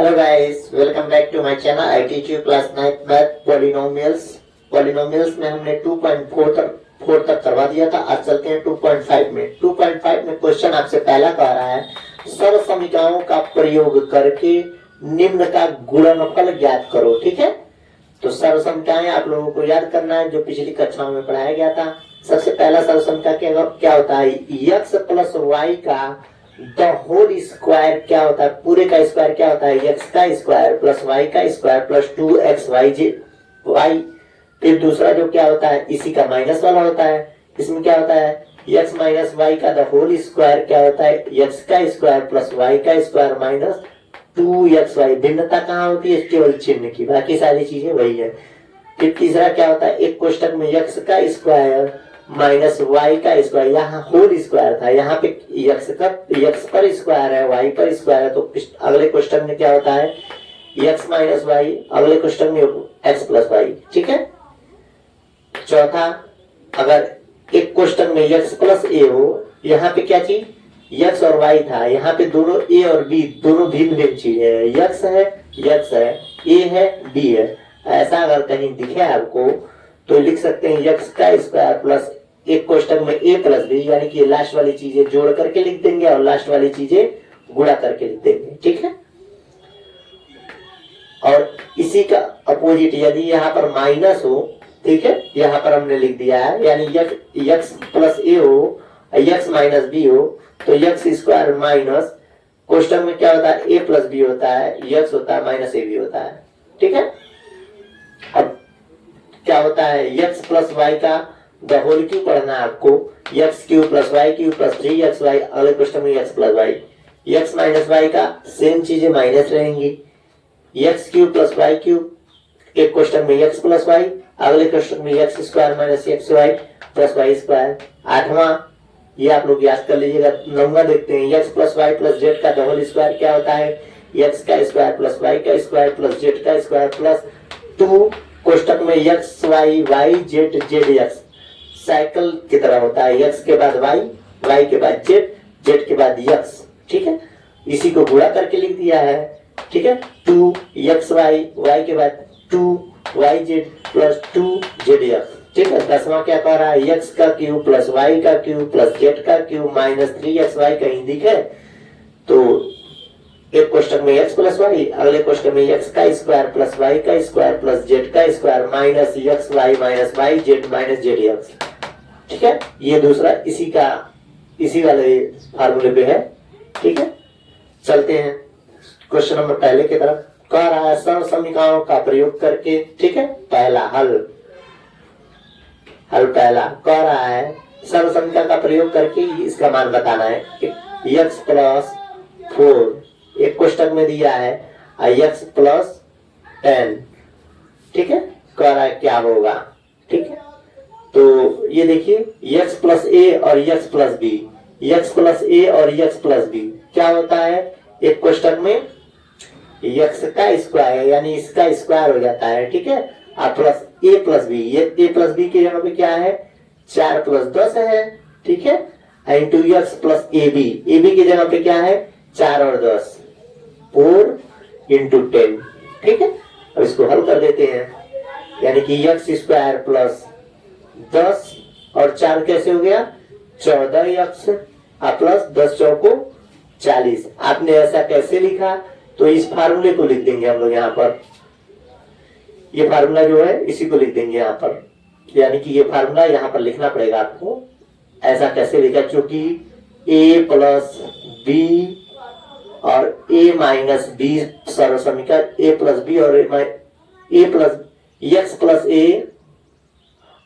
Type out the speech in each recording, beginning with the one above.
Hello guys, welcome back to my channel. I teach you class 9th math polynomials. Polynomials में हमने 2.4 तक करवा दिया था. आज चलते हैं 2.5 में. 2.5 में क्वेश्चन आपसे पहला कह रहा है सर्व समीकरणों का प्रयोग करके निम्न का गुणनफल ज्ञात करो. ठीक है, तो सर्व समीकरण आप लोगों को याद करना है जो पिछली कक्षाओं में पढ़ाया गया था. सबसे पहला सर्व समीकरण क्या होता है? x प्लस वाई का द होल स्क्वायर क्या होता है? पूरे का स्क्वायर क्या होता है? x का स्क्वायर प्लस y का स्क्वायर प्लस 2xy फिर दूसरा जो क्या होता है इसी का माइनस वाला होता है. इसमें क्या होता है? x माइनस वाई का द होल स्क्वायर क्या होता है? x का स्क्वायर प्लस y का स्क्वायर माइनस 2xy. भिन्नता कहाँ होती है? केवल चिन्ह की, बाकी सारी चीजें वही है. फिर तीसरा क्या होता है? एक कोष्टक में x का स्क्वायर माइनस y का स्क्वायर, यहाँ होल स्क्वायर था, यहाँ पे x पर स्क्वायर है, y पर स्क्वायर है, तो अगले क्वेश्चन में क्या होता है? x माइनस वाई, अगले क्वेश्चन में x प्लस वाई. ठीक है. चौथा, अगर एक क्वेश्चन में x प्लस a हो, यहाँ पे क्या चीज x और y था, यहाँ पे दोनों a और b दोनों भिन्न भिन्न चीज है. x है, a है, b है. ऐसा अगर कहीं दिखे आपको तो लिख सकते हैं x का स्क्वायर प्लस एक क्वेश्चन में a प्लस बी, यानी कि लास्ट वाली चीजें जोड़ करके लिख देंगे और लास्ट वाली चीजें गुणा करके लिख देंगे. ठीक है. और इसी का अपोजिट यदि यहाँ पर माइनस हो, ठीक है, यहाँ पर हमने लिख दिया है, यानी x प्लस ए हो, x माइनस बी हो, तो x स्क्वायर माइनस क्वेश्चन में क्या होता है? a प्लस बी होता है, x होता है माइनस ए बी होता है. ठीक है. अब क्या होता है? x प्लस वाई का द होल क्यूब पढ़ना है आपको. x cube plus y cube plus 3xy, अगले क्वेश्चन में x plus y. x minus y का सेम चीजें माइनस रहेंगी. x cube plus y cube, एक क्वेश्चन में x प्लस वाई, अगले क्वेश्चन में x square minus x y plus y square. आठवां, ये आप लोग याद कर लीजिएगा. नौवां देखते हैं x plus y plus Z का द होल स्क्वायर क्या होता है? x का स्क्वायर प्लस वाई का स्क्वायर प्लस जेड का स्क्वायर प्लस 2 कोष्टक में x y y z z x cycle की तरह होता है. x के बाद y, y के बाद z, z के बाद x. ठीक है. इसी को गुणा करके लिख दिया है. ठीक है. 2xy, y के बाद 2yz प्लस 2zx. ठीक है. दसवां क्या कह रहा है? x का क्यूब प्लस y का क्यूब प्लस z का क्यूब माइनस 3xy कहीं दिखे तो एक क्वेश्चन में x प्लस वाई, अगले क्वेश्चन में x का स्क्वायर प्लस y का स्क्वायर प्लस z का square minus x y minus y z minus z x. ठीक है. ये दूसरा इसी वाले फार्मूले पे है. ठीक है. चलते हैं क्वेश्चन नंबर पहले की तरफ. कह रहा है सर्व समीकरणों का प्रयोग करके. ठीक है. पहला हल पहला कह रहा है सर्व समीकरण का प्रयोग करके इसका मान बताना है. x प्लस 4 एक क्वेश्चन में दिया है, x प्लस 10. ठीक है. कह रहा है क्या होगा. ठीक है. तो ये देखिए x प्लस ए और x plus B, x plus A और x प्लस बी क्या होता है? एक क्वेश्चन में x का स्क्वायर यानी इसका स्क्वायर हो जाता है. ठीक है. और प्लस a प्लस बी, ये a प्लस बी के जगह पे क्या है? 4 प्लस 10 है. ठीक है. Into x plus a b की जगह पे क्या है? 4 और 10, 4 इंटू 10. ठीक है. अब इसको हल कर देते हैं, यानी कि x स्क्वायर प्लस 10 और 4 कैसे हो गया? 14x प्लस 10 चौको 40. आपने ऐसा कैसे लिखा? तो इस फार्मूले को लिख देंगे हम लोग यहाँ पर. ये फार्मूला जो है इसी को लिख देंगे यहाँ पर, यानी कि ये फार्मूला यहाँ पर लिखना पड़ेगा आपको. ऐसा कैसे लिखा? क्योंकि a प्लस बी और a माइनस बी सर्व समीकरण a प्लस बी और a plus x plus a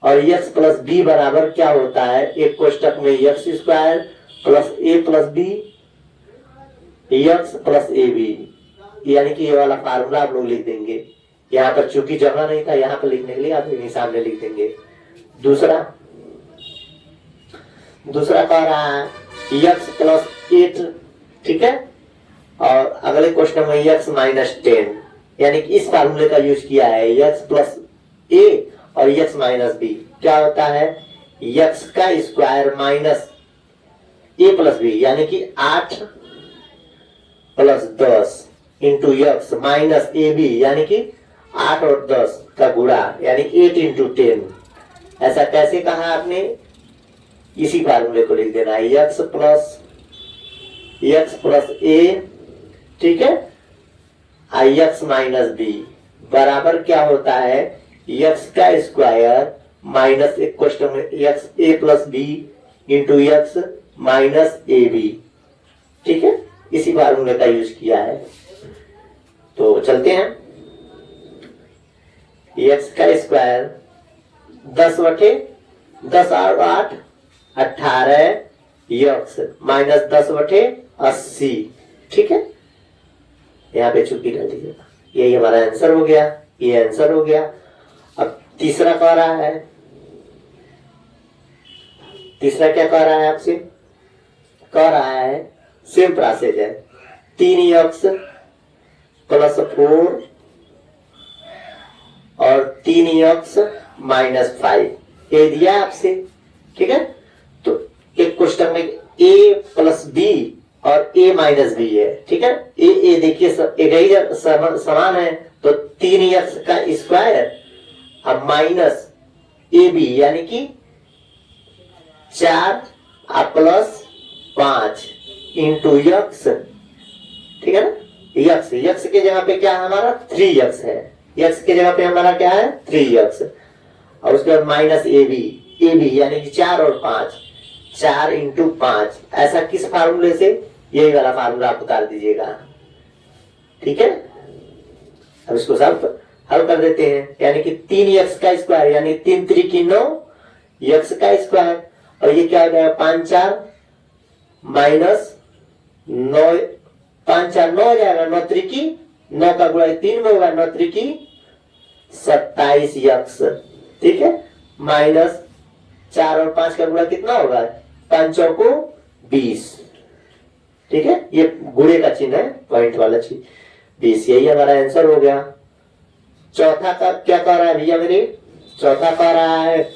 और x प्लस बी बराबर क्या होता है? एक कोष्टक में x square plus a plus B x plus a b, यानी कि ये वाला फार्मूला आप लोग लिख देंगे. यहाँ पर चूंकि जगह नहीं था यहाँ पर लिखने के लिए आप यहीं सामने लिख देंगे. दूसरा कह रहा है x प्लस 8. ठीक है. और अगले क्वेश्चन में x माइनस 10, यानी कि इस फार्मूले का यूज किया है. x प्लस a और x माइनस बी क्या होता है? x का square minus a plus b, यानी कि 8 plus 10 into x minus a b यानी कि 8 और 10 का गुणा यानी 8 इंटू 10। ऐसा कैसे कहा आपने, इसी फार्मूले को लिख देना है, यक्स प्लस ए, ठीक है, आई यक्स माइनस बी बराबर क्या होता है, यक्स का स्क्वायर माइनस एक क्वेश्चन में x a plus b into x minus a b, ठीक है, इसी फार्मूले का यूज किया है। तो चलते हैं, यक्स का स्क्वायर 10/10 और 8 18 यक्स माइनस 10/80, ठीक है, यहाँ पे छुट्टी कर दीजिएगा। यही हमारा आंसर हो गया, ये आंसर हो गया। अब तीसरा कह रहा है, तीसरा क्या कह रहा है आपसे, कह रहा है सेम प्रोसेस है, 3x प्लस 4 और 3x माइनस 5 ये दिया आपसे, ठीक है। तो एक क्वेश्चन में a प्लस बी और a माइनस बी है, ठीक है, ए देखिए एक ही समान है, तो 3x का स्क्वायर अब माइनस ए बी यानी कि 4 प्लस 5 इंटू यक्स, ठीक है ना, यक्स यक्स के जगह पे क्या है हमारा 3x है, यक्स के जगह पे हमारा क्या है 3x, और उसके बाद माइनस ए बी यानी कि 4 और 5, 4 इंटू 5, ऐसा किस फार्मूले से, यही वाला फार्मूला आप उतार दीजिएगा, ठीक है। अब इसको सब हल कर देते हैं, यानी कि 3x का स्क्वायर यानी 3 3 9 यक्स का स्क्वायर, और ये क्या हो जाएगा 5 4 माइनस 9, 5 4 9 हो जाएगा, 9 3 9 का गुणा 3 में होगा, 9 3 27 यक्स, ठीक है, माइनस 4 और 5 का गुणा कितना होगा, 5 को 20, ठीक है, ये गुणे का चिन्ह है, पॉइंट वाला चिन्ह 20, यही हमारा आंसर हो गया। चौथा का क्या कह रहा है भैया मेरे, चौथा कह रहा है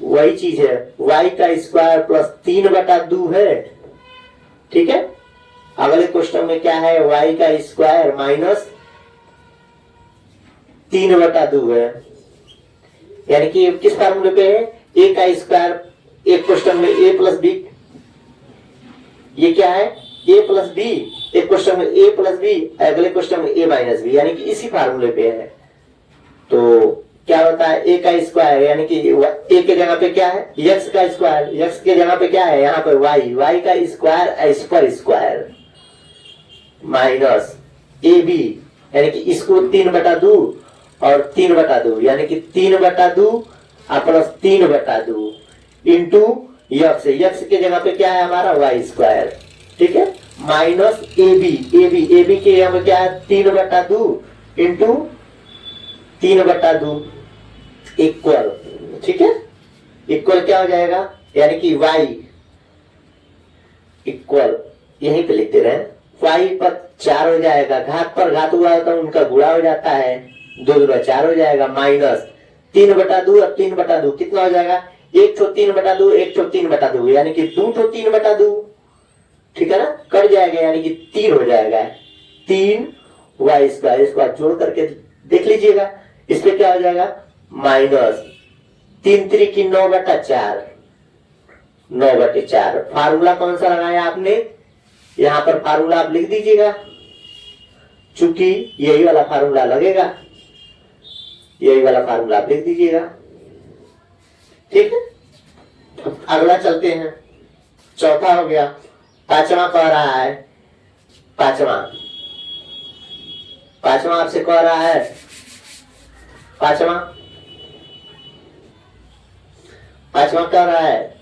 वही चीज है, y का स्क्वायर प्लस 3/2 है, ठीक है। अगले क्वेश्चन में क्या है, y का स्क्वायर माइनस 3/2 है, यानी कि किस फार्मूले पे है, a का स्क्वायर, एक क्वेश्चन में a प्लस बी, ये क्या है a प्लस बी, एक क्वेश्चन में a प्लस बी, अगले क्वेश्चन में a माइनस बी, यानी कि इसी फार्मूले पे है। तो क्या होता है a का स्क्वायर यानी कि a के जगह पे क्या है x का स्क्वायर, x के जगह पे क्या है यहाँ पे y का स्क्वायर s पर स्क्वायर माइनस ए बी यानी कि इसको 3/2 और 3/2 यानी कि 3/2 प्लस 3/2 इंटू यक्स, यक्स के जगह पे क्या है हमारा वाई स्क्वायर, ठीक है, माइनस ए बी के यहाँ पे क्या है 3/2 इंटू 3/2 इक्वल, ठीक है, इक्वल क्या हो जाएगा, यानी कि y इक्वल यहीं पे लिखते रहे, y पर 4 हो जाएगा, घात पर घात हुआ तो उनका गुणा हो जाता है, 2 2 4 हो जाएगा, माइनस 3/2 और 3/2 कितना हो जाएगा, 1 तो 3/2 1 तो 3/2 यानी कि 2 तो 3/2, ठीक है ना, कट जाएगा यानी कि 3 हो जाएगा, 3 y स्क्वायर, इसको आप जोड़ करके देख लीजिएगा, इस पे क्या हो जाएगा माइनस 3 3 9/4 9/4। फार्मूला कौन सा लगाया आपने, यहाँ पर फार्मूला आप लिख दीजिएगा, चूंकि यही वाला फार्मूला लगेगा, यही वाला फार्मूला आप लिख दीजिएगा, ठीक है। अगला चलते हैं, चौथा हो गया, पांचवा कह रहा है, पांचवा आपसे कह रहा है, पांचवा कह रहा है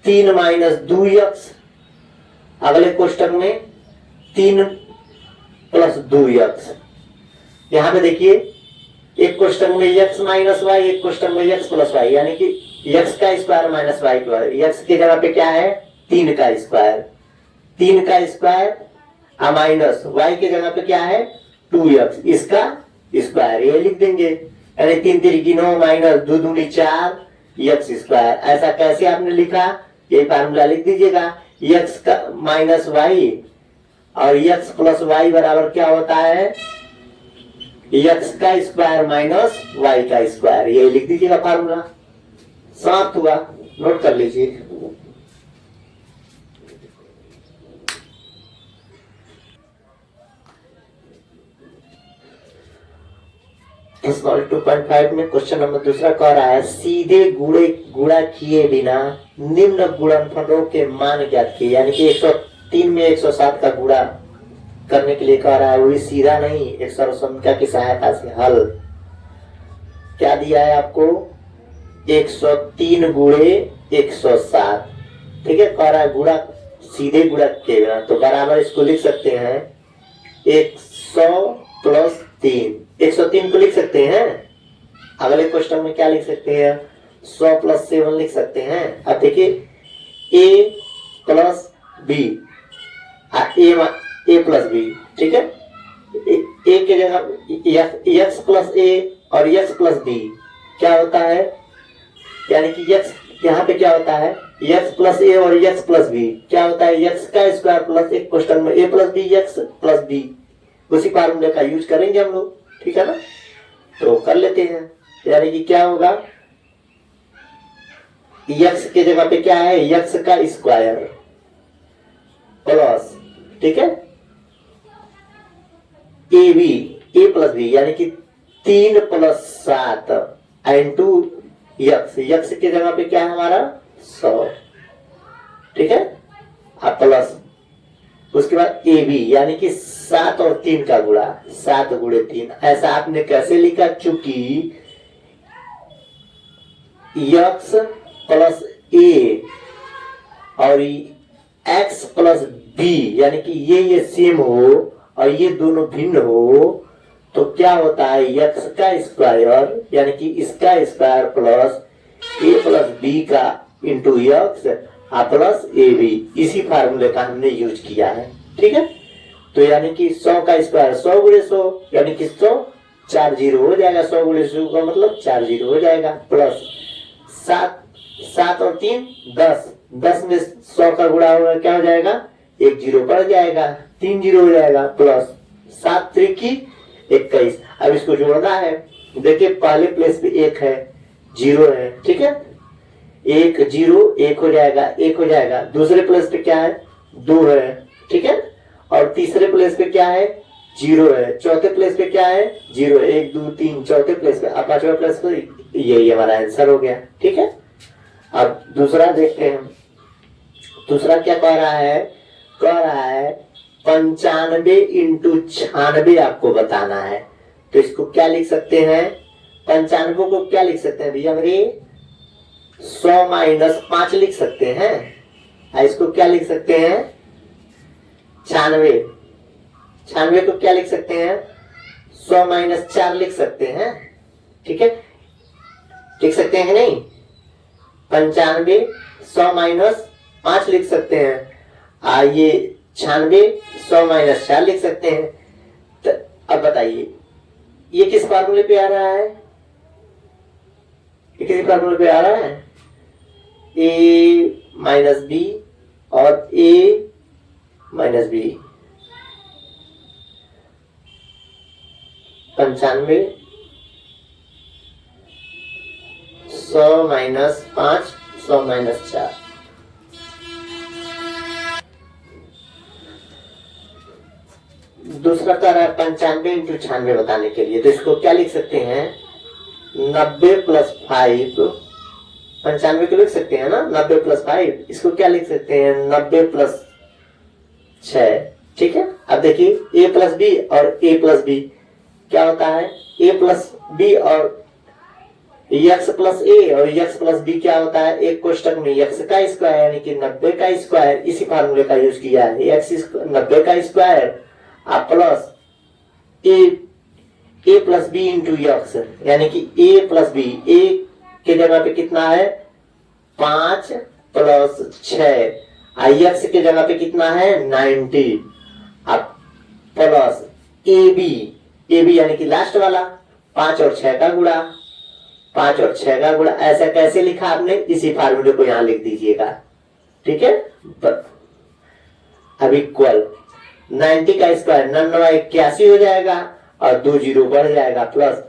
3 माइनस 2x, अगले क्वेश्चन में 3 प्लस 2x, यहां पे देखिए एक क्वेश्चन में x माइनस वाई, एक क्वेश्चन में x प्लस वाई, यानी कि x का स्क्वायर माइनस वाई का, x की जगह पे क्या है 3 का स्क्वायर, 3 का स्क्वायर माइनस y की जगह पे क्या है 2x, इसका स्क्वायर, ये लिख देंगे, यानी 3 3 9 माइनस 2 2 4 x स्क्वायर। ऐसा कैसे आपने लिखा, ये फार्मूला लिख दीजिएगा, x का माइनस वाई और x प्लस वाई बराबर क्या होता है, x का स्क्वायर माइनस y का स्क्वायर। ये लिख दीजिएगा फार्मूला, समाप्त हुआ, नोट कर लीजिए। सवाल 2.5 में क्वेश्चन नंबर दूसरा कह रहा है सीधे गुणा किए बिना निम्न गुणनफलों के मान ज्ञात किए, यानी कि 103 में 107 का गुणा करने के लिए कह रहा है, वही सीधा नहीं, एक सर्वसंख्या की सहायता से हल। क्या दिया है आपको, 103 गुणे 107, ठीक है, कह रहा है गुणा सीधे गुणा किए बिना, तो बराबर इसको लिख सकते हैं 100 प्लस 3, 103 को लिख सकते हैं। अगले क्वेश्चन में क्या लिख सकते हैं, 100 प्लस 7 लिख सकते हैं। अब देखिए a plus b, a plus b, ठीक है, ए के जगह एक्स प्लस ए और एक्स प्लस बी क्या होता है, यानी कि एक्स यहाँ पे क्या होता है, एक्स प्लस ए और एक्स प्लस बी क्या होता है, एक्स का स्क्वायर प्लस एक क्वेश्चन में A plus B X plus B, उसी फार्मूले का यूज करेंगे हम लोग, ठीक है ना। तो कर लेते हैं, यानी कि क्या होगा, एक्स के जगह पे क्या है, एक्स का स्क्वायर प्लस, ठीक है, a b, a plus b, यानी कि 3 प्लस 7 इंटू एक्स, एक्स के जगह पे क्या है हमारा 100, ठीक है, अब प्लस उसके बाद ए बी, यानी कि 7 और 3 का गुणा, 7 गुणे 3। ऐसा आपने कैसे लिखा, चूंकि एक्स प्लस ए और एक्स प्लस बी, यानी कि ये सेम हो और ये दोनों भिन्न हो, तो क्या होता है, एक्स का स्क्वायर यानी कि इसका square plus a plus b का into x plus a b, इसी फार्मूले का हमने यूज किया है, ठीक है। तो यानी कि 100 का स्क्वायर 100 गुणे 100, यानी कि 100 4 जीरो हो जाएगा, 100 गुणे 100 का मतलब 4 जीरो हो जाएगा, प्लस 7 और 3 10, 10 में 100 का गुणा होगा क्या हो जाएगा, 1 जीरो बढ़ जाएगा, 3 जीरो हो जाएगा, प्लस 7 त्रिकी 21। अब इसको जोड़ना है, देखिए पहले प्लेस पे 1 है, 0 है, ठीक है, 1 0 1 हो जाएगा, 1 हो जाएगा, दूसरे प्लेस पे क्या है 2 है, ठीक है, और तीसरे प्लेस पे क्या है 0 है, चौथे प्लेस पे क्या है 0 है, 1 2 3 चौथे प्लेस पे, अब पांचवा प्लेस पे यही हमारा आंसर हो गया, ठीक है। अब दूसरा देखते हैं, दूसरा क्या कह रहा है, कह रहा है 95 इंटू 96 आपको बताना है, तो इसको क्या लिख सकते हैं, 95 को क्या लिख सकते हैं भैया मेरे, 100 माइनस 5 लिख सकते हैं, इसको क्या लिख सकते हैं 96, 96 को क्या लिख सकते हैं 100 माइनस 4 लिख सकते हैं, ठीक है, लिख सकते हैं कि नहीं, 95 100 माइनस 5 लिख सकते हैं, ये 96 100 माइनस 4 लिख सकते हैं। तो अब बताइए ये किस फार्मूले पे आ रहा है, ये किस फार्मूले पे आ रहा है, ए माइनस बी और ए माइनस बी, 95 100 माइनस 5 100 माइनस 4, दूसरा कह रहा है 95 इंटू 96 बताने के लिए, तो इसको क्या लिख सकते हैं 90 प्लस 5, 95 को लिख सकते हैं ना 90 प्लस 5, इसको क्या लिख सकते हैं 90 प्लस 6, ठीक है। अब देखिए a प्लस बी और a प्लस बी क्या होता है, a प्लस बी और x प्लस ए और x प्लस बी क्या होता है, एक कोष्टक में x का स्क्वायर यानी कि 90 का स्क्वायर, इसी फार्मूले का यूज किया है, x 90 का square plus a plus b into x, यानी कि a प्लस बी, ए के जगह पे कितना है 5 प्लस 6, एक्स के जगह पे कितना है 90, अब प्लस ए बी यानी कि लास्ट वाला 5 और 6 का गुणा, 5 और 6 का गुणा, ऐसा कैसे लिखा आपने, इसी फार्मूले को यहां लिख दीजिएगा, ठीक है। अब इक्वल 90 का स्क्वायर 99 हो जाएगा और 2 जीरो बढ़ जाएगा, प्लस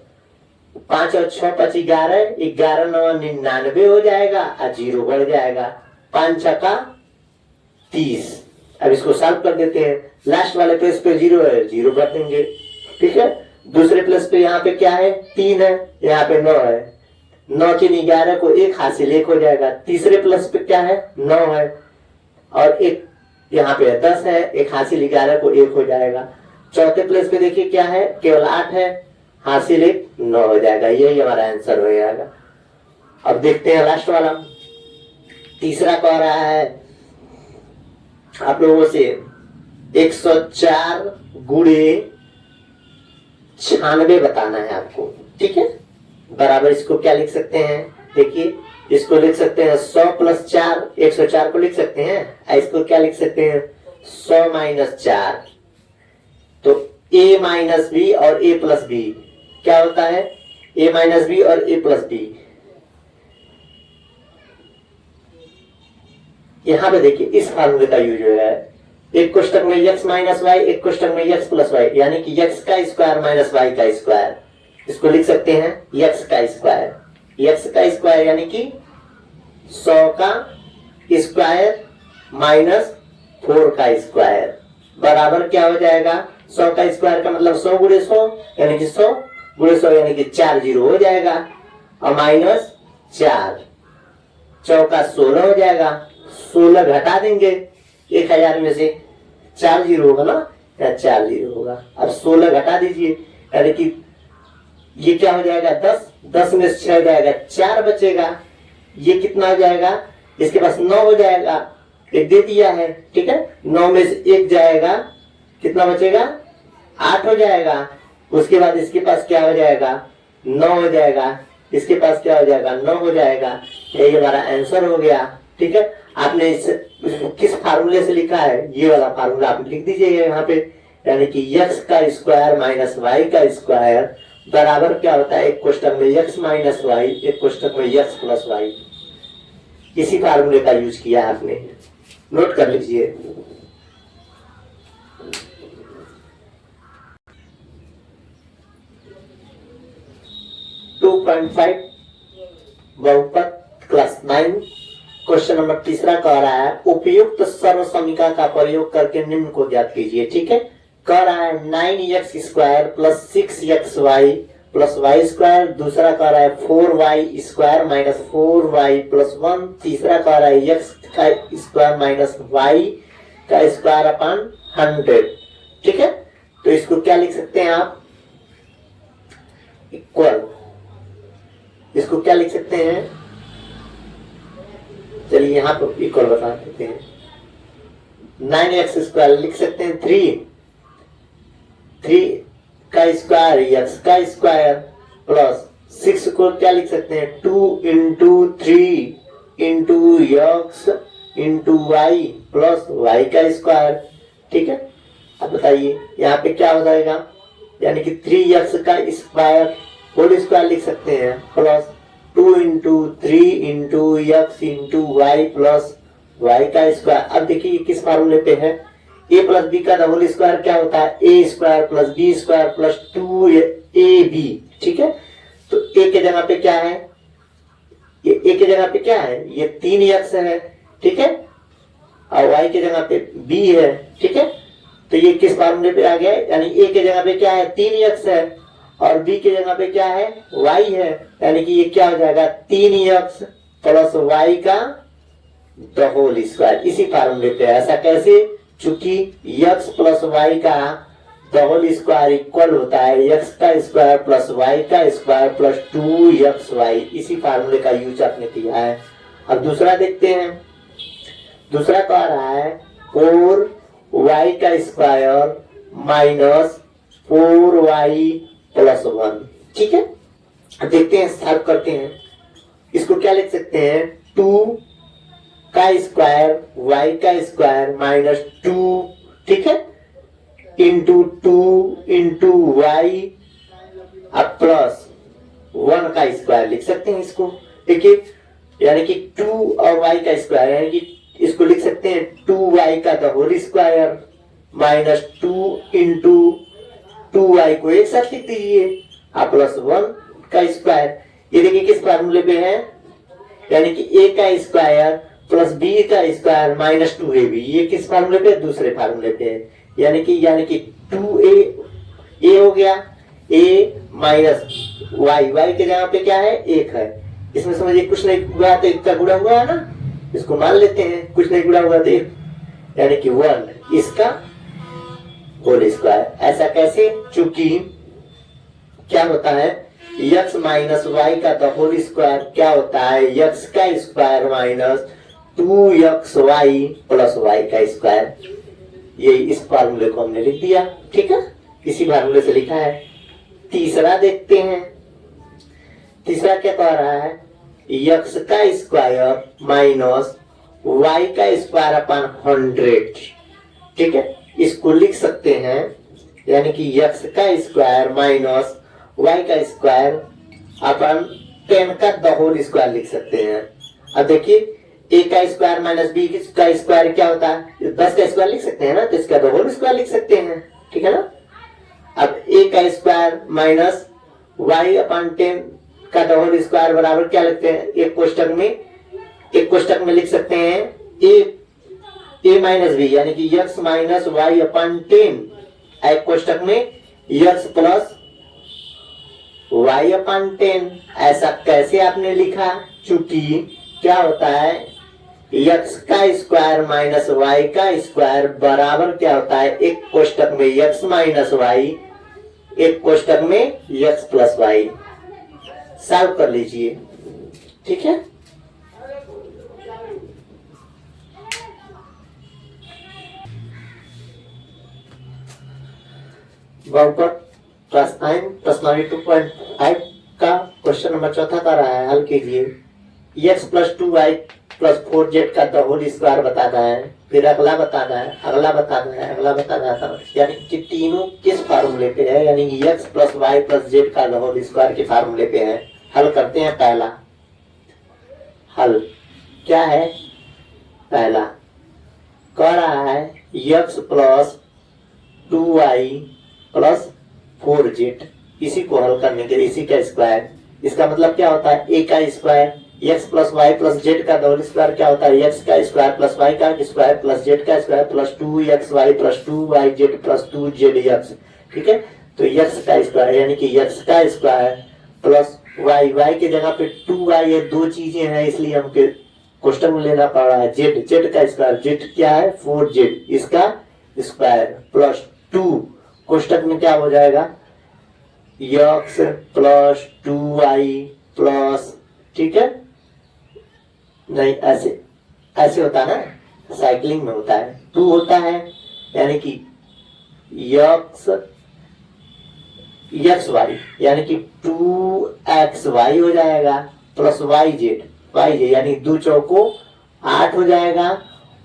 5 और 6 5 11, 11 9 99 हो जाएगा और जीरो बढ़ जाएगा, 5 छक्का 30। अब इसको सॉल्व कर देते हैं। लास्ट वाले प्लेस पे जीरो है, जीरो कर देंगे, ठीक है। दूसरे प्लेस पे यहाँ पे क्या है, 3 है, यहाँ पे 9 है, 9 3 11 को 1 हासिल 1 हो जाएगा। तीसरे प्लस पे क्या है, 9 है और 1 यहाँ पे 10 है, 1 हासिल 11 को 1 हो जाएगा। चौथे प्लेस पे देखिए क्या है, केवल 8 है, हासिल 1 9 हो जाएगा। यही हमारा आंसर हो जाएगा। अब देखते हैं लास्ट वाला। तीसरा कह रहा है आप लोगों से 104 गुणे 96 बताना है आपको, ठीक है। बराबर इसको क्या लिख सकते हैं, देखिए इसको लिख सकते हैं 100 प्लस 4, 104 को लिख सकते हैं। इसको क्या लिख सकते हैं, 100 माइनस 4। तो a माइनस बी और a प्लस बी क्या होता है, a माइनस बी और a प्लस बी। यहां पे देखिए इस फार्मूले का यूज हो है, एक कोष्टक में x माइनस वाई, एक कोष्टक में x प्लस वाई, यानी कि x का स्क्वायर माइनस y का स्क्वायर। इसको लिख सकते हैं x का स्क्वायर, x का स्क्वायर यानी कि 100 का स्क्वायर माइनस 4 का स्क्वायर बराबर क्या हो जाएगा, 100 का स्क्वायर का मतलब 100 गुणे 100 यानी कि 100 गुणे 100 यानी कि 4 जीरो हो जाएगा और माइनस 4, चौका 16 हो जाएगा। 16 घटा देंगे 1000 में से, 4 जीरो होगा ना, या 4 जीरो होगा। अब 16 घटा दीजिए यानी कि ये क्या हो जाएगा 10, 10 में से 6 जाएगा 4 बचेगा। ये कितना हो जाएगा, इसके पास 9 हो जाएगा, एक दे दिया है, ठीक है। 9 में से 1 जाएगा, कितना बचेगा 8 हो जाएगा। उसके बाद इसके पास क्या हो जाएगा 9 हो जाएगा, इसके पास क्या हो जाएगा 9 हो जाएगा। यही हमारा आंसर हो गया, ठीक है। आपने इस किस फार्मूले से लिखा है, ये वाला फार्मूला आप लिख दीजिए यहाँ पे, यानी कि x का स्क्वायर माइनस y का स्क्वायर बराबर क्या होता है, एक कोष्टक में x माइनस वाई, एक कोष्टक में x प्लस वाई। इसी फार्मूले का यूज किया आपने, नोट कर लीजिए। बहुपद क्लास 9 क्वेश्चन नंबर तीसरा कह रहा है उपयुक्त सर्व समीकरण का प्रयोग करके निम्न को ज्ञात कीजिए, ठीक है। कह रहा है 9x square plus 6xy plus y square. दूसरा कह रहा है 4y square minus 4y plus 1। तीसरा कह रहा है x का स्क्वायर माइनस y का स्क्वायर अपॉन 100, ठीक है। तो इसको क्या लिख सकते हैं आप, इक्वल, इसको क्या लिख सकते हैं, चलिए यहाँ पर इक्वल बता देते हैं। 9x स्क्वायर लिख सकते हैं 3 का स्क्वायर x का स्क्वायर प्लस 6 को क्या लिख सकते हैं 2 into 3 into x into y plus y का स्क्वायर, ठीक है। अब बताइए यहाँ पे क्या हो जाएगा, यानी कि 3x का स्क्वायर होल स्क्वायर लिख सकते हैं plus 2 into 3 into x into y plus y का स्क्वायर। अब देखिए किस फार्मूले पे है, a प्लस बी का होल स्क्वायर क्या होता है, a square plus b square plus 2ab, ठीक है। तो a के जगह पे क्या है, ये a के जगह पे क्या है, ये 3x है, ठीक है, और y के जगह पे b है, ठीक है। तो ये किस फार्मूले पे आ गया, यानी a के जगह पे क्या है 3x है और b के जगह पे क्या है y है, यानी कि ये क्या हो जाएगा 3x प्लस y का द होल स्क्वायर। इसी फार्मूले पे, ऐसा कैसे, चूंकि x प्लस y का द होल स्क्वायर इक्वल होता है x का स्क्वायर प्लस y का स्क्वायर प्लस 2xy। इसी फार्मूले का यूज आपने किया है। अब दूसरा देखते हैं। दूसरा कह रहा है 4y का स्क्वायर माइनस 4y प्लस 1, ठीक है। देखते हैं, सॉल्व करते हैं। इसको क्या लिख सकते हैं 2 का स्क्वायर y का स्क्वायर माइनस 2, ठीक है, इंटू 2 इंटू वाई अब प्लस 1 का स्क्वायर लिख सकते हैं इसको, देखिए, यानी कि 2 और y का स्क्वायर, यानी कि इसको लिख सकते हैं 2y का the whole square minus 2 into 2y को एक साथ लिख दीजिए और प्लस 1 का स्क्वायर। ये देखिए किस फार्मूले पे है, यानी कि a का स्क्वायर प्लस b का स्क्वायर माइनस 2ab, ये किस फार्मूले पे, दूसरे फार्मूले पे है। यानी कि 2a हो गया, a माइनस y के जगह पे क्या है, 1 है। इसमें समझिए कुछ नहीं हुआ तो 1 का गुणा हुआ है ना, इसको मान लेते हैं, कुछ नहीं गुणा हुआ तो 1, यानी कि 1 इसका होल स्क्वायर। ऐसा कैसे, चूंकि क्या होता है, x माइनस वाई का द होल स्क्वायर क्या होता है, x का square minus 2xy plus y का स्क्वायर। ये इस फार्मूले को हमने लिख दिया, ठीक है, इसी फार्मूले से लिखा है। तीसरा देखते हैं, तीसरा क्या कह रहा है, x का स्क्वायर माइनस y का स्क्वायर अपन 100, ठीक है, इसको लिख सकते हैं, यानी कि x का स्क्वायर माइनस y का स्क्वायर अपन 10 का द होल स्क्वायर लिख सकते हैं। अब देखिए a का स्क्वायर माइनस b का स्क्वायर क्या होता है, 10 का स्क्वायर लिख सकते हैं ना, तो इसका द होल स्क्वायर लिख सकते हैं, ठीक है ना। अब a का स्क्वायर माइनस y अपन 10 का द होल स्क्वायर बराबर क्या लिखते हैं, एक कोष्टक में लिख सकते हैं a माइनस बी, यानी कि x माइनस वाई अपन 10, एक कोष्टक में x प्लस y अपन 10। ऐसा कैसे आपने लिखा, चूंकि क्या होता है, x का स्क्वायर माइनस y का स्क्वायर बराबर क्या होता है, एक कोष्टक में x माइनस y, एक कोष्टक में x प्लस y। सॉल्व कर लीजिए, ठीक है। प्रश्नावली 2.5 का क्वेश्चन नंबर चौथा का रहा है, हल कीजिए। x plus 2y plus 4z का द होल स्क्वायर बताना है, फिर अगला बताना है, अगला बताना है, अगला बताना है, यानी कि तीनों किस फार्मूले पे है, यानी कि x plus y plus Z का द होल स्क्वायर के फार्मूले पे है। हल करते हैं। पहला हल क्या है, पहला कह रहा है x plus 2y plus 4z, इसी को हल करने के लिए इसी का स्क्वायर, इसका मतलब क्या होता है, a का square x plus y plus Z का होल स्क्वायर क्या होता है, x का स्क्वायर प्लस y का स्क्वायर प्लस z का square plus 2xy plus 2yz plus 2zx, ठीक है। तो x का स्क्वायर यानी कि x का स्क्वायर प्लस y के जगह पे 2y, ये दो चीजें हैं इसलिए हमको क्वेश्चन में लेना पड़ रहा है। z का स्क्वायर, z क्या है 4z, इसका स्क्वायर प्लस 2, कोष्टक में क्या हो जाएगा, x प्लस 2y प्लस, ठीक है, नहीं ऐसे होता है ना, साइक्लिंग में होता है, 2 होता है, यानी कि x वाई यानी कि 2xy हो जाएगा प्लस yz यानी 2 चौको 8 हो जाएगा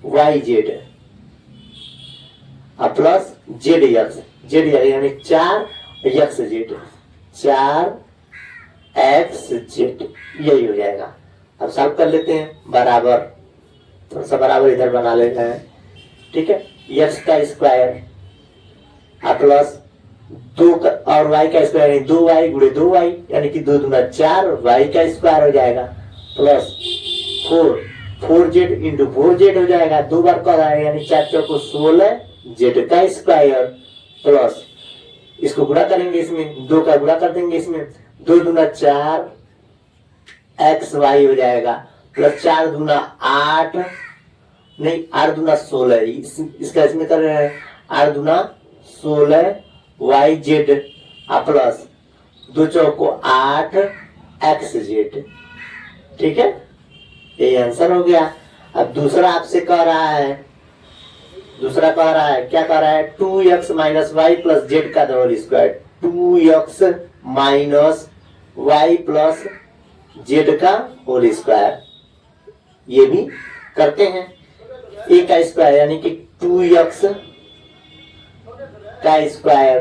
yz प्लस zx यानी 4xz 4xz, यही हो जाएगा। अब सॉल्व कर लेते हैं, बराबर, थोड़ा सा बराबर इधर बना लेते हैं, ठीक है। x का स्क्वायर प्लस 2 और y का स्क्वायर यानी 2y गुणे 2y यानी कि 2 दूना 4, y का स्क्वायर हो जाएगा प्लस 4z इंटू 4z हो जाएगा, 2 बार कर आएगा यानी 4 चौको 16 z का स्क्वायर प्लस, इसको गुणा करेंगे, इसमें 2 का गुणा कर देंगे, इसमें 2 दूना 4 xy हो जाएगा प्लस 4 दूना 8, नहीं 8 दूना 16, इसका इसमें कर रहे हैं 8 दूना 16 yz प्लस 2 चौको 8 xz, ठीक है, ये आंसर हो गया। अब दूसरा आपसे कह रहा है, दूसरा कह रहा है, क्या कह रहा है, 2x minus Y plus Z का whole square, 2x minus Y plus Z का होल स्क्वायर, ये भी करते हैं। a का स्क्वायर यानी कि 2x का स्क्वायर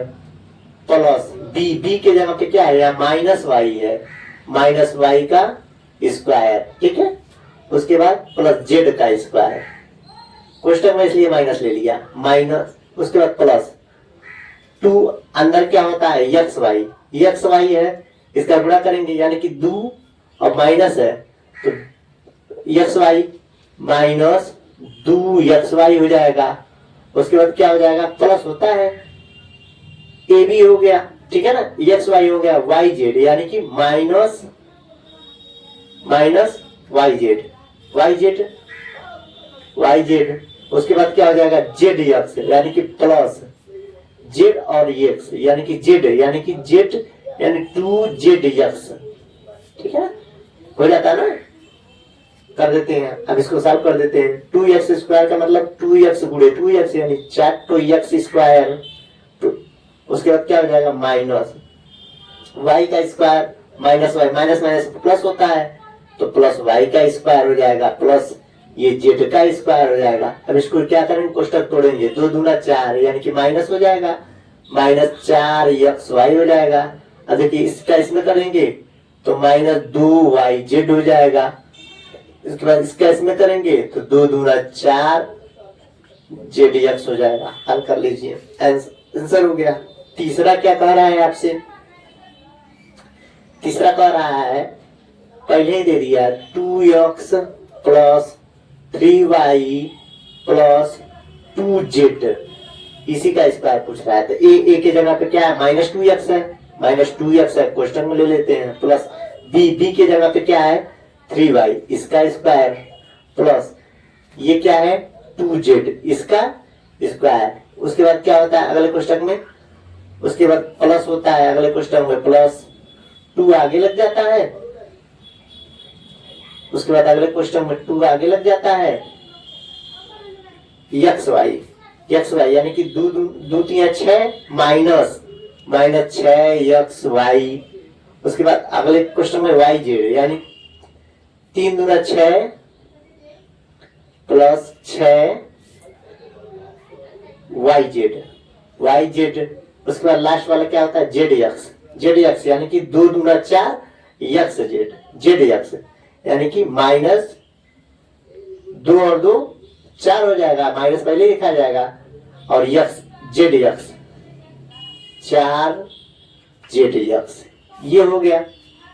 प्लस b के जगह पे क्या है, या माइनस वाई है, माइनस वाई का स्क्वायर, ठीक है, उसके बाद प्लस जेड का स्क्वायर, क्वेश्चन में इसलिए माइनस ले लिया, माइनस उसके बाद प्लस 2 अंदर क्या होता है एक्स वाई है, इसका गुणा करेंगे यानी कि 2 और माइनस है तो x y minus 2 x y हो जाएगा। उसके बाद क्या हो जाएगा प्लस होता है ए बी हो गया, ठीक है ना, एक्स वाई हो गया वाई जेड यानी कि माइनस वाई जेड। उसके बाद क्या हो जाएगा जेड एक्स यानी कि प्लस जेड और एक्स यानी कि जेड यानी 2 जेड एक्स, ठीक है हो जाता है ना। कर देते हैं, अब इसको सॉल्व कर देते हैं। 2x स्क्वायर का मतलब 2x गुणे 2x यानी 4x स्क्वायर। तो उसके बाद क्या हो जाएगा माइनस y का square minus y, minus minus plus होता है तो प्लस y का स्क्वायर हो जाएगा प्लस ये z का स्क्वायर हो जाएगा। अब इसको क्या करेंगे कोष्टक तोड़ेंगे, 2 दूना 4 यानी कि माइनस हो जाएगा, माइनस 4xy हो जाएगा। अब देखिए इसका इसमें करेंगे तो माइनस 2yz हो जाएगा। इसके बाद इसका इसमें करेंगे तो 2 दूना 4 जेडीएक्स हो जाएगा। हल कर लीजिए, आंसर हो गया। तीसरा क्या कह रहा है आपसे, तीसरा कह रहा है पहले ही दे दिया 2x plus 3y plus 2z, इसी का स्क्वायर पूछ रहा है। तो ए के जगह पे क्या है माइनस 2x है, माइनस 2x है क्वेश्चन में ले लेते हैं, प्लस बी के जगह पे क्या है 3y इसका स्क्वायर प्लस ये क्या है 2z इसका स्क्वायर। उसके बाद क्या होता है अगले क्वेश्चन में, उसके बाद प्लस होता है अगले क्वेश्चन में, प्लस 2 आगे लग जाता है, उसके बाद अगले क्वेश्चन में 2 आगे लग जाता है एक्स वाई यानी कि 2 3 6 माइनस 6 एक्स वाई। उसके बाद अगले क्वेश्चन में वाई जेड यानी 3 दूना 6 प्लस 6 वाई जेड। उसके बाद लास्ट वाला क्या होता है जेड एक्स यानी कि 2 दूना 4 एक्स जेड एक्स यानी कि माइनस 2 और 2 4 हो जाएगा, माइनस पहले लिखा जाएगा और x Z x 4 Z x ये हो गया,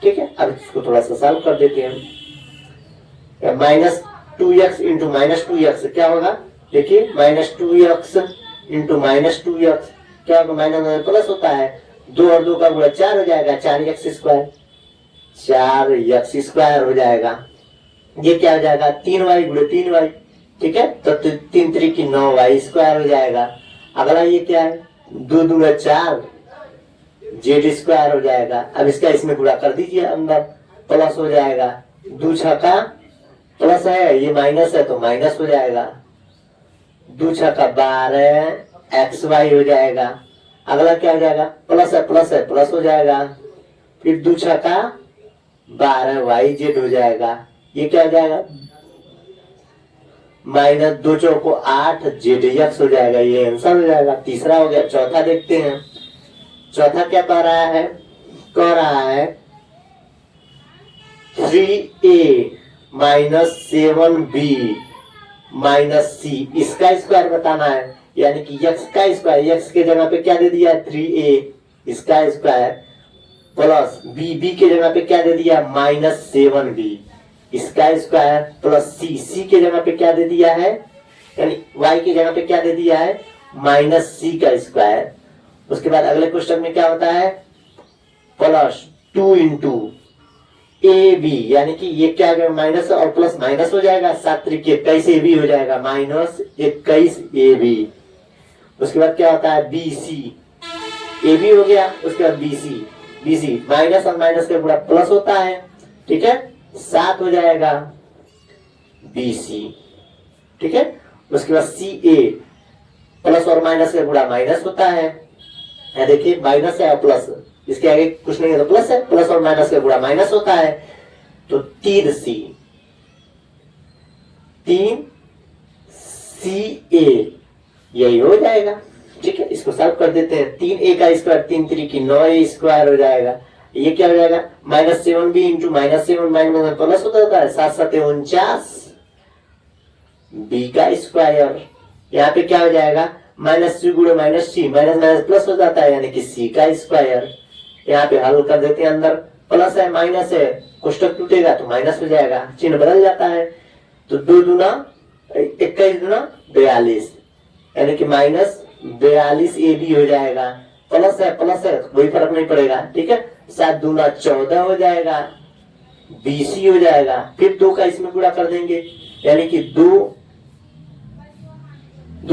ठीक है। अब इसको थोड़ा सा सॉल्व कर देते हैं। Minus 2x into minus 2x क्या होगा, देखिए minus 2x into minus 2x क्या होगा, माइनस प्लस होता है, 2 और 2 का गुणा 4 हो जाएगा, 4x स्क्वायर हो जाएगा। ये क्या हो जाएगा 3y गुणे 3y, ठीक है, तो 3 3 की 9y स्क्वायर हो जाएगा। अगला ये क्या है 2 दूना 4 जेड स्क्वायर हो जाएगा। अब इसका इसमें गुणा कर दीजिए, अंदर प्लस हो जाएगा, 2 छक्का प्लस है ये माइनस है तो माइनस हो जाएगा, 2 छक्का 12 एक्स वाई हो जाएगा। अगला क्या हो जाएगा प्लस है प्लस हो जाएगा, फिर 2 छक्का 12 वाई जेड हो जाएगा। ये क्या हो जाएगा माइनस 2 चौको 8 जेड एक्स हो जाएगा, ये आंसर हो जाएगा। तीसरा हो गया। चौथा देखते हैं, चौथा क्या कह रहा है 3a माइनस 7b माइनस सी इसका स्क्वायर बताना है, यानी कि x का स्क्वायर, x के जगह पे क्या दे दिया 3a इसका स्क्वायर प्लस b के जगह पे क्या दे दिया माइनस 7b इसका स्क्वायर प्लस सी के जगह पे क्या दे दिया है, यानी y के जगह पे क्या दे दिया है माइनस सी का स्क्वायर। उसके बाद अगले क्वेश्चन में क्या होता है प्लस 2 इंटू ए बी, यानी कि ये क्या है माइनस और प्लस माइनस हो जाएगा, 7 त्रिक 21 ए बी हो जाएगा माइनस 21 ए बी। उसके बाद क्या होता है बी सी, ए बी हो गया, उसके बाद बी सी माइनस और माइनस का गुणा प्लस होता है, ठीक है, 7 हो जाएगा बी सी, ठीक है। उसके बाद सी ए प्लस और माइनस का गुणा माइनस होता है, देखिए माइनस है और प्लस, इसके आगे कुछ नहीं है तो प्लस है, प्लस और माइनस का गुणा माइनस होता है, तो 3 सी ए यही हो जाएगा, ठीक है। इसको सॉल्व कर देते हैं, 3a का स्क्वायर 3 3 की 9a स्क्वायर हो जाएगा। ये क्या हो जाएगा minus 7b into minus 7 minus plus होता है 7 7 49 b का स्क्वायर। यहाँ पे क्या हो जाएगा माइनस सी गुणे माइनस सी, माइनस माइनस प्लस हो जाता है यानी कि सी का स्क्वायर। यहाँ पे हल कर देते हैं, अंदर प्लस है माइनस है, कोष्टक टूटेगा तो माइनस हो जाएगा, चिन्ह बदल जाता है। तो 2 दूना 21 दूना 42 यानी कि माइनस 42 ए बी हो जाएगा। प्लस है कोई फर्क नहीं पड़ेगा, ठीक है। 7 दूना 14 हो जाएगा, बीसी हो जाएगा। फिर 2 का इसमें गुणा कर देंगे यानी कि 2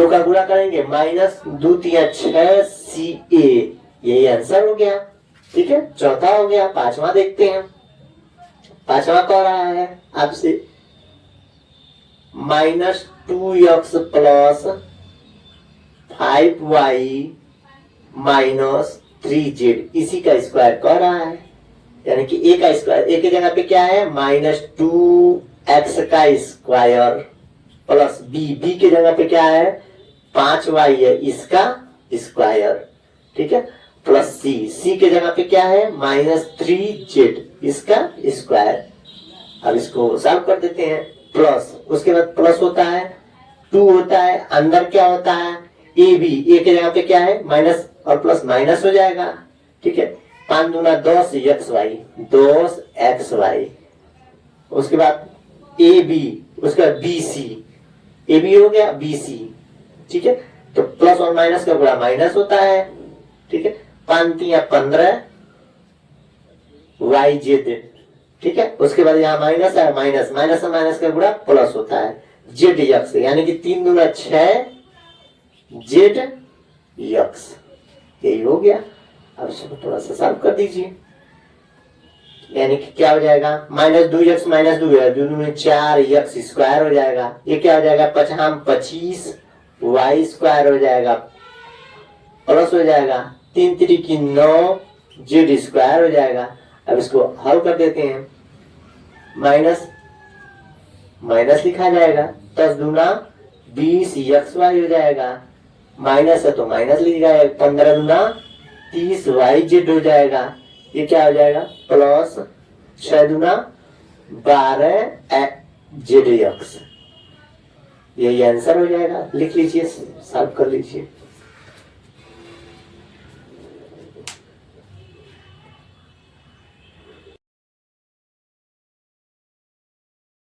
का गुणा करेंगे, माइनस 2 3 6 सी ए, यही आंसर हो गया, ठीक है। चौथा हो गया। पांचवा देखते हैं, पांचवा कह रहा है आपसे -2x plus 5y minus 3z, इसी का स्क्वायर कह रहा है यानी कि a का स्क्वायर, a की जगह पे क्या है -2x का स्क्वायर प्लस b की जगह पे क्या है 5y है इसका स्क्वायर, ठीक है, प्लस c की जगह पे क्या है -3z इसका स्क्वायर। अब इसको सॉल्व कर देते हैं। प्लस, उसके बाद प्लस होता है 2 होता है, अंदर क्या होता है ए की जगह पे क्या है माइनस और प्लस माइनस हो जाएगा, ठीक है। 5 दूना 10 xy, उसके बाद ए बी, उसके बाद बी सी, ए बी हो गया बी सी, ठीक है। तो प्लस और माइनस का गुणा माइनस होता है, ठीक है। 5 3 15 वाई जेड, ठीक है। उसके बाद यहाँ माइनस है, माइनस माइनस माइनस का गुणा प्लस होता है जेड यक्स, यानी कि 3 दूना 6 जेड यक्स, यही हो गया। अब इसको थोड़ा सा सॉल्व कर दीजिए, यानी कि क्या हो जाएगा -2x माइनस 2 है, 2 में 4 यक्स स्क्वायर हो जाएगा। ये क्या हो जाएगा 25 वाई स्क्वायर हो जाएगा, प्लस हो जाएगा 3 3 9 जेड स्क्वायर हो जाएगा। अब इसको हल कर देते हैं, माइनस माइनस लिखा जाएगा, 10 दूना 20 एक्स वाई हो जाएगा, माइनस है तो माइनस लिख जाएगा, 15 दूना 30 वाई जेड हो जाएगा। ये क्या हो जाएगा प्लस 6 दूना 12 जेड एक्स, यही आंसर हो जाएगा। लिख लीजिए, सॉल्व कर लीजिए।